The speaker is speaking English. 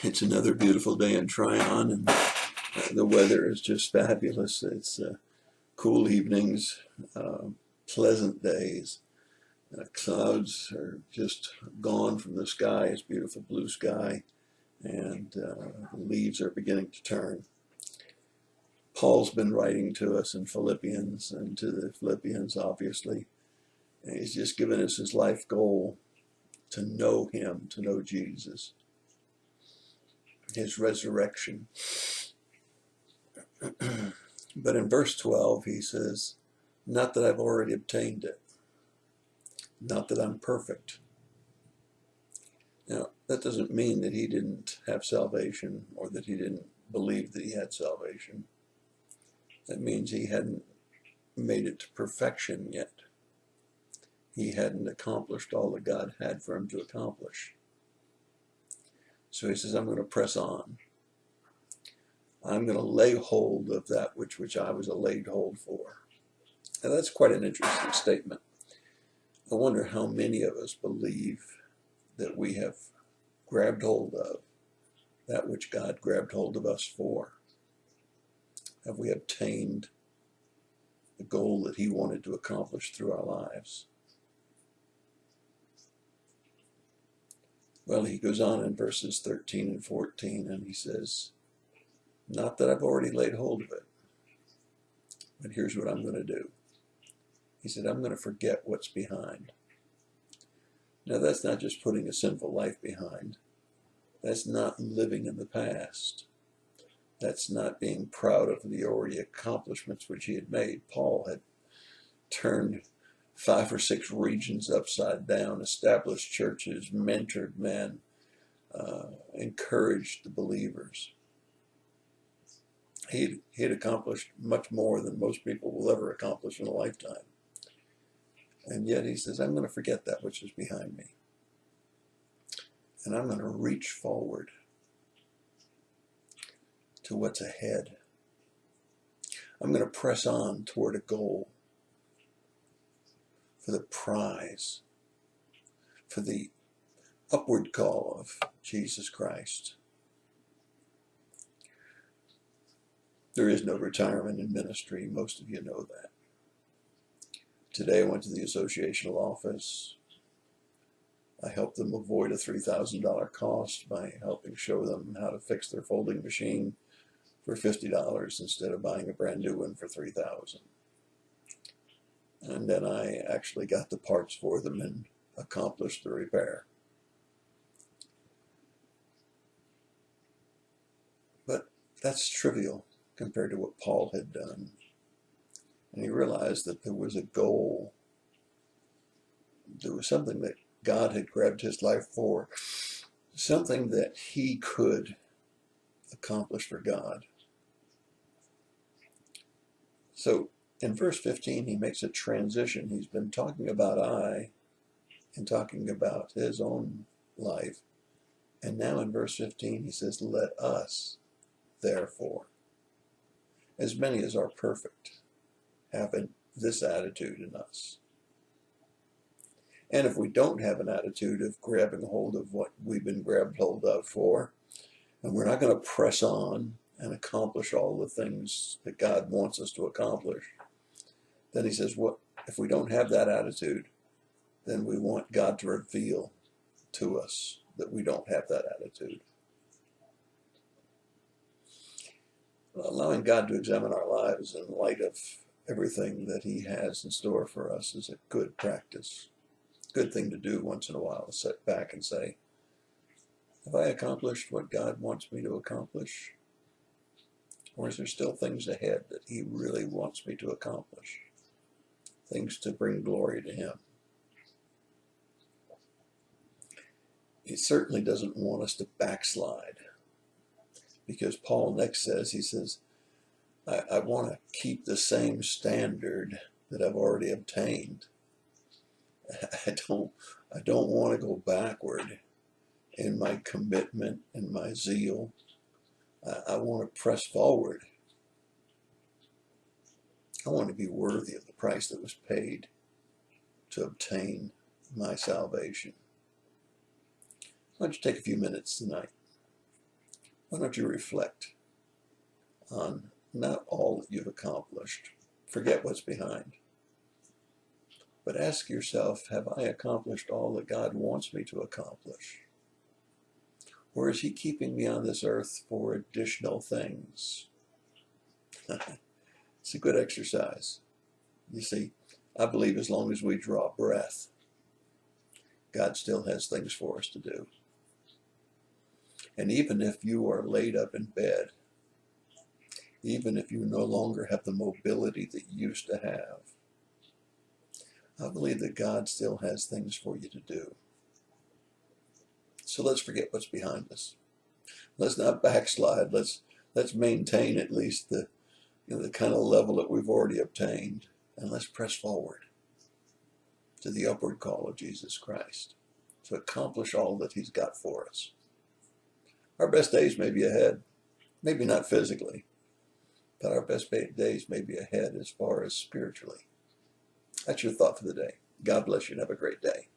It's another beautiful day in Tryon, and the weather is just fabulous. It's cool evenings, uh, pleasant days. Clouds are just gone from the sky. It's beautiful blue sky, and the leaves are beginning to turn. Paul's been writing to us in Philippians, and to the Philippians, obviously. And he's just given us his life goal to know him, to know Jesus, his resurrection. But in verse 12, he says, not that I've already obtained it, not that I'm perfect. Now, that doesn't mean that he didn't have salvation or that he didn't believe that he had salvation. That means he hadn't made it to perfection yet. He hadn't accomplished all that God had for him to accomplish. So he says, I'm going to press on. I'm going to lay hold of that which I was laid hold for. Now, that's quite an interesting statement. I wonder how many of us believe that we have grabbed hold of that which God grabbed hold of us for. Have we obtained the goal that he wanted to accomplish through our lives? Well, he goes on in verses 13 and 14, and he says, not that I've already laid hold of it, but here's what I'm going to do. He said, I'm going to forget what's behind. Now, that's not just putting a sinful life behind. That's not living in the past. That's not being proud of the already accomplishments which he had made. Paul had turned 5 or 6 regions upside down, established churches, mentored men, encouraged the believers. He had accomplished much more than most people will ever accomplish in a lifetime. And yet he says, I'm going to forget that which is behind me. And I'm going to reach forward to what's ahead. I'm going to press on toward a goal, for the prize, for the upward call of Jesus Christ. There is no retirement in ministry. Most of you know that. Today I went to the associational office. I helped them avoid a $3,000 cost by helping show them how to fix their folding machine for $50 instead of buying a brand new one for $3,000. And then I actually got the parts for them and accomplished the repair. But that's trivial compared to what Paul had done. And he realized that there was a goal. There was something that God had grabbed his life for, something that he could accomplish for God. So in verse 15, he makes a transition. He's been talking about I and talking about his own life. And now in verse 15, he says, let us, therefore, as many as are perfect, have this attitude in us. And if we don't have an attitude of grabbing hold of what we've been grabbed hold of for, and we're not going to press on and accomplish all the things that God wants us to accomplish, then he says, what if we don't have that attitude, then we want God to reveal to us that we don't have that attitude. Allowing God to examine our lives in light of everything that he has in store for us is a good practice. Good thing to do once in a while, to sit back and say, have I accomplished what God wants me to accomplish? Or is there still things ahead that he really wants me to accomplish? Things to bring glory to him. He certainly doesn't want us to backslide. Because Paul next says, he says, I want to keep the same standard that I've already obtained. I don't want to go backward in my commitment and my zeal. I want to press forward. I want to be worthy of the price that was paid to obtain my salvation. Why don't you take a few minutes tonight Why don't you reflect on not all that you've accomplished? Forget what's behind. But ask yourself, have I accomplished all that God wants me to accomplish? Or is he keeping me on this earth for additional things? It's a good exercise. You see, I believe as long as we draw breath, God still has things for us to do. And even if you are laid up in bed, even if you no longer have the mobility that you used to have, I believe that God still has things for you to do. So let's forget what's behind us. Let's not backslide. Let's maintain at least the kind of level that we've already obtained, and let's press forward to the upward call of Jesus Christ to accomplish all that he's got for us. Our best days may be ahead, maybe not physically, but our best days may be ahead as far as spiritually. That's your thought for the day. God bless you and have a great day.